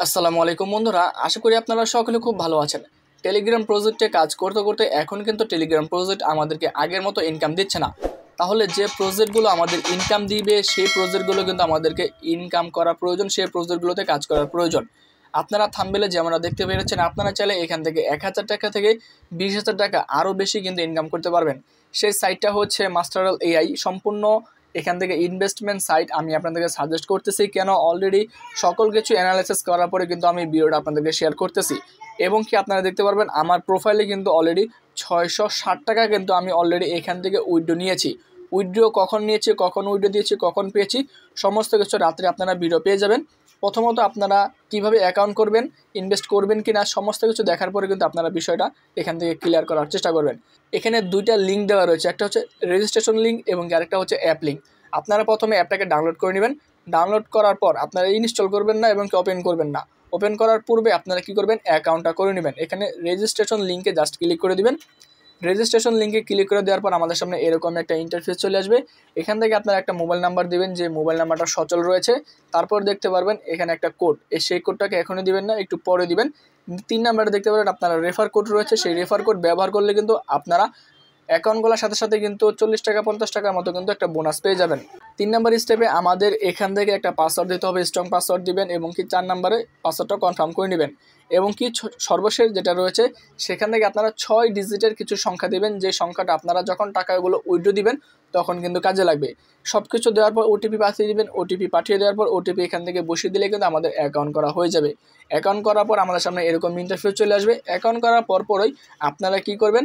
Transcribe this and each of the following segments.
আসসালামু আলাইকুম বন্ধুরা, আশা করি আপনারা সকলে খুব ভালো আছেন। টেলিগ্রাম প্রজেক্টে কাজ করতে করতে এখন কিন্তু টেলিগ্রাম প্রজেক্ট আমাদেরকে আগের মতো ইনকাম দিচ্ছে না। তাহলে যে প্রজেক্টগুলো আমাদের ইনকাম দিবে সেই প্রজেক্টগুলো কিন্তু আমাদেরকে ইনকাম করা প্রয়োজন, সেই প্রজেক্টগুলোতে কাজ করার প্রয়োজন। আপনারা থাম্বনেলে যেমন দেখতে পেরেছেন, আপনারা চাইলে এখান থেকে 1000 টাকা থেকে 20,000 টাকা আরও বেশি কিন্তু ইনকাম করতে পারবেন। সেই সাইটটা হচ্ছে মাস্টারল এআই, সম্পূর্ণ এখান থেকে ইনভেস্টমেন্ট সাইট। আমি আপনাদেরকে সাজেস্ট করতেছি, কেন অলরেডি সকল কিছু অ্যানালাইসিস করার পরে কিন্তু আমি ভিডিওটা আপনাদেরকে শেয়ার করতেছি। এবং কি আপনারা দেখতে পারবেন আমার প্রোফাইলে কিন্তু অলরেডি 660 টাকা কিন্তু আমি অলরেডি এখান থেকে উইথড্র নিয়েছি। উইথড্র কখন নিয়েছি, কখন উইথড্র দিয়েছি, কখন পেয়েছি, সমস্ত কিছু রাত্রে আপনারা ভিডিও পেয়ে যাবেন। প্রথমত আপনারা কিভাবে অ্যাকাউন্ট করবেন, ইনভেস্ট করবেন কি না, সমস্ত কিছু দেখার পরে কিন্তু আপনারা বিষয়টা এখান থেকে ক্লিয়ার করার চেষ্টা করবেন। এখানে দুইটা লিঙ্ক দেওয়া রয়েছে, একটা হচ্ছে রেজিস্ট্রেশন লিঙ্ক এবং আরেকটা হচ্ছে অ্যাপ লিঙ্ক। আপনারা প্রথমে অ্যাপটাকে ডাউনলোড করে নেবেন। ডাউনলোড করার পর আপনারা ইনস্টল করবেন না এবং ওপেন করবেন না। ওপেন করার পূর্বে আপনারা কি করবেন, অ্যাকাউন্টটা করে নেবেন। এখানে রেজিস্ট্রেশন লিঙ্কে জাস্ট ক্লিক করে দিবেন। রেজিস্ট্রেশন লিঙ্কে ক্লিক করে দেওয়ার পর আমাদের সামনে এরকম একটা ইন্টারফেস চলে আসবে। এখান থেকে আপনারা একটা মোবাইল নাম্বার দিবেন, যে মোবাইল নাম্বারটা সচল রয়েছে। তারপর দেখতে পারবেন এখানে একটা কোড, সেই কোডটাকে এখনই দিবেন না, একটু পরে দিবেন। 3 নাম্বারে দেখতে পারেন আপনারা রেফার কোড রয়েছে, সেই রেফার কোড ব্যবহার করলে কিন্তু আপনারা অ্যাকাউন্ট খোলার সাথে সাথে কিন্তু 40 টাকা 50 টাকার মতো কিন্তু একটা বোনাস পেয়ে যাবেন। 3 নাম্বার স্টেপে আমাদের এখান থেকে একটা পাসওয়ার্ড দিতে হবে, স্ট্রং পাসওয়ার্ড দিবেন এবং কি 4 নাম্বারে পাসওয়ার্ডটা কনফার্ম করে নেবেন। এবং কি সর্বশেষ যেটা রয়েছে সেখান থেকে আপনারা 6 ডিজিটের কিছু সংখ্যা দিবেন, যে সংখ্যাটা আপনারা যখন টাকাগুলো উইথড্র দিবেন তখন কিন্তু কাজে লাগবে। সব কিছু দেওয়ার পর ওটিপি পাঠিয়ে দিবেন। ওটিপি পাঠিয়ে দেওয়ার পর ওটিপি এখান থেকে বসিয়ে দিলে কিন্তু আমাদের অ্যাকাউন্ট করা হয়ে যাবে। অ্যাকাউন্ট করার পর আমাদের সামনে এরকম ইন্টারফেস চলে আসবে। অ্যাকাউন্ট করার পরই আপনারা কি করবেন,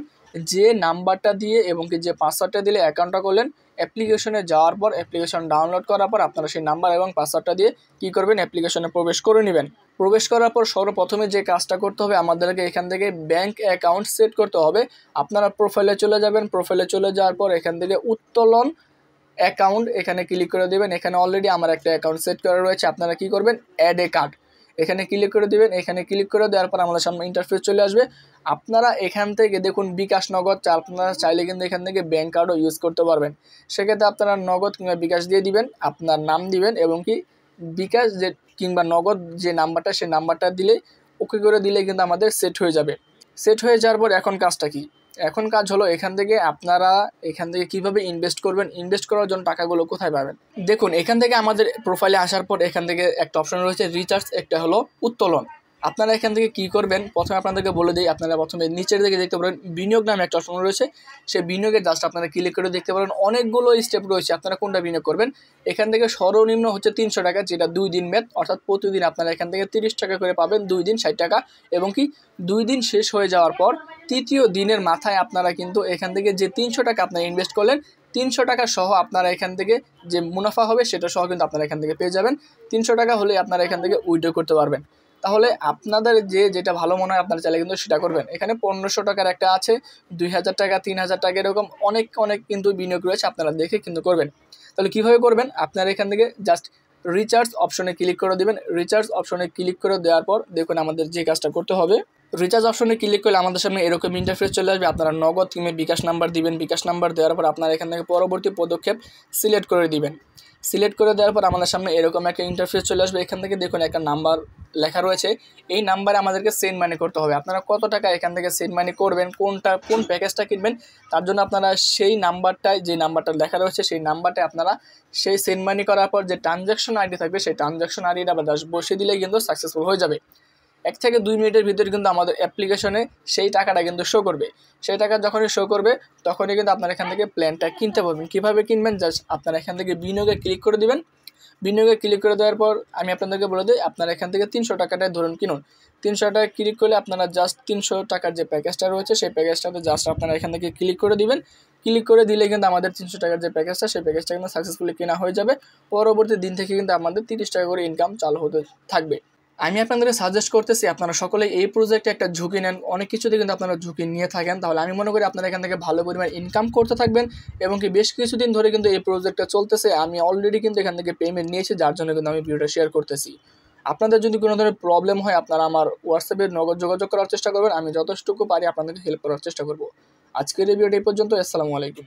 যে নাম্বারটা দিয়ে এবং কি যে পাসওয়ার্ডটা দিলে অ্যাকাউন্টটা করলেন, অ্যাপ্লিকেশনে যাওয়ার পর অ্যাপ্লিকেশন ডাউনলোড করার পর আপনারা সেই নাম্বার এবং পাসওয়ার্ডটা দিয়ে কী করবেন, অ্যাপ্লিকেশনে প্রবেশ করে নেবেন। প্রবেশ করার পর সর্বপ্রথমে যে কাজটা করতে হবে, আমাদেরকে এখান থেকে ব্যাংক অ্যাকাউন্ট সেট করতে হবে। আপনারা প্রোফাইলে চলে যাবেন। প্রোফাইলে চলে যাওয়ার পর এখান থেকে উত্তোলন অ্যাকাউন্ট এখানে ক্লিক করে দেবেন। এখানে অলরেডি আমার একটা অ্যাকাউন্ট সেট করা রয়েছে। আপনারা কি করবেন, অ্যাড এ কার্ড এখানে ক্লিক করে দিবেন। এখানে ক্লিক করে দেওয়ার পর আমাদের সামনে ইন্টারফেস চলে আসবে। আপনারা এখান থেকে দেখুন বিকাশ, নগদ, আপনারা চাইলে কিন্তু এখান থেকে ব্যাংক কার্ডও ইউজ করতে পারবেন। সেক্ষেত্রে আপনারা নগদ কিংবা বিকাশ দিয়ে দিবেন, আপনার নাম দিবেন এবং কি বিকাশ যে কিংবা নগদ যে নাম্বারটা, সেই নাম্বারটা দিলে ওকে করে দিলে কিন্তু আমাদের সেট হয়ে যাবে। সেট হয়ে যাওয়ার পর এখন কাজটা কি, এখন কাজ হলো এখান থেকে আপনারা এখান থেকে কিভাবে ইনভেস্ট করবেন, ইনভেস্ট করার জন্য টাকাগুলো কোথায় পাবেন। দেখুন এখান থেকে আমাদের প্রোফাইলে আসার পর এখান থেকে একটা অপশন রয়েছে রিচার্জ, একটা হলো উত্তোলন। আপনারা এখান থেকে কি করবেন, প্রথমে আপনাদেরকে বলে দিই। আপনারা প্রথমে নিচের দিকে দেখতে পারেন বিনিয়োগ নামে একটা অপশন রয়েছে, সেই বিনিয়োগে জাস্ট আপনারা ক্লিক করে দেখতে পারেন অনেকগুলো স্টেপ রয়েছে। আপনারা কোনটা বিনিয়োগ করবেন, এখান থেকে সর্বনিম্ন হচ্ছে 300 টাকা, যেটা 2 দিন মেয়াদ, অর্থাৎ প্রতিদিন আপনারা এখান থেকে 30 টাকা করে পাবেন, 2 দিন 60 টাকা। এবং কি 2 দিন শেষ হয়ে যাওয়ার পর তৃতীয় দিনের মাথায় আপনারা কিন্তু এখান থেকে যে 300 টাকা আপনারা ইনভেস্ট করলেন, 300 টাকা সহ আপনারা এখান থেকে যে মুনাফা হবে সেটা সহ কিন্তু আপনারা এখান থেকে পেয়ে যাবেন। 300 টাকা হলে আপনারা এখান থেকে উইথড্র করতে পারবেন। তাহলে আপনাদের যেটা ভালো মনে হয় আপনারা চাইলে কিন্তু সেটা করবেন। এখানে 1500 টাকার একটা আছে, 2000 টাকা, 3000 টাকা, এরকম অনেক অনেক কিন্তু বিনিয়োগ রয়েছে, আপনারা দেখে কিন্তু করবেন। তাহলে কীভাবে করবেন, আপনারা এখান থেকে জাস্ট রিচার্জ অপশনে ক্লিক করে দেবেন। রিচার্জ অপশনে ক্লিক করে দেওয়ার পর দেখুন আমাদের যে কাজটা করতে হবে, রিচার্জ অপশনে ক্লিক করলে আমাদের সামনে এরকম ইন্টারফেস চলে আসবে। আপনারা নগদ কিংবা বিকাশ নাম্বার দিবেন। বিকাশ নাম্বার দেওয়ার পর আপনারা এখান থেকে পরবর্তী পদক্ষেপ সিলেক্ট করে দিবেন। সিলেক্ট করে দেওয়ার পর আমাদের সামনে এরকম একটা ইন্টারফেস চলে আসবে। এখান থেকে দেখুন একটা নাম্বার লেখা রয়েছে, এই নাম্বারে আমাদেরকে সেন্ড মানি করতে হবে। আপনারা কত টাকা এখান থেকে সেন্ড মানি করবেন, কোন প্যাকেজটা কিনবেন, তার জন্য আপনারা সেই নাম্বারটায়, যে নাম্বারটা লেখা রয়েছে সেই নাম্বারটায় আপনারা সেই সেন্ড মানি করার পর যে ট্রানজ্যাকশন আইডি থাকবে, সেই ট্রানজ্যাকশন আইডিটা আবার বসিয়ে দিলেই কিন্তু সাকসেসফুল হয়ে যাবে। 1 থেকে 2 মিনিটের ভিতরে কিন্তু আমাদের অ্যাপ্লিকেশনে সেই টাকাটা কিন্তু শো করবে। সেই টাকা যখনই শো করবে তখনই কিন্তু আপনারা এখান থেকে প্ল্যানটা কিনতে পারবেন। কীভাবে কিনবেন, জাস্ট আপনারা এখান থেকে বিনিয়োগে ক্লিক করে দিবেন। বিনিয়োগে ক্লিক করে দেওয়ার পর আমি আপনাদেরকে বলে দিই, আপনারা এখান থেকে 300 টাকাটায় ধরুন কিনুন। 300 টাকা ক্লিক করলে আপনারা জাস্ট 300 টাকার যে প্যাকেজটা রয়েছে সেই প্যাকেজটাতে জাস্ট আপনারা এখান থেকে ক্লিক করে দিবেন। ক্লিক করে দিলে কিন্তু আমাদের 300 টাকার যে প্যাকেজটা, সেই প্যাকেজটা কিন্তু সাকসেসফুলি কেনা হয়ে যাবে। পরবর্তী দিন থেকে কিন্তু আমাদের 30 টাকা করে ইনকাম চালু হতে থাকবে। আমি আপনাদেরকে সাজেস্ট করতেছি আপনারা সকলে এই প্রজেক্টে একটা ঝুঁকি নেন। অনেক কিছুতে কিন্তু আপনারা ঝুঁকি নিয়ে থাকেন, তাহলে আমি মনে করি আপনারা এখান থেকে ভালো পরিমাণ ইনকাম করতে থাকবেন। এবং কি বেশ কিছুদিন ধরে কিন্তু এই প্রজেক্টটা চলতেছে, আমি অলরেডি কিন্তু এখান থেকে পেমেন্ট নিয়েছি, যার জন্য কিন্তু আমি ভিডিওটা শেয়ার করতেছি। আপনাদের যদি কোনো ধরনের প্রবলেম হয় আপনারা আমার হোয়াটসঅ্যাপে নগদ যোগাযোগ করার চেষ্টা করবেন, আমি যতটুকু পারি আপনাদেরকে হেল্প করার চেষ্টা করব। আজকের এই ভিডিওটা এই পর্যন্ত। আসসালামু আলাইকুম।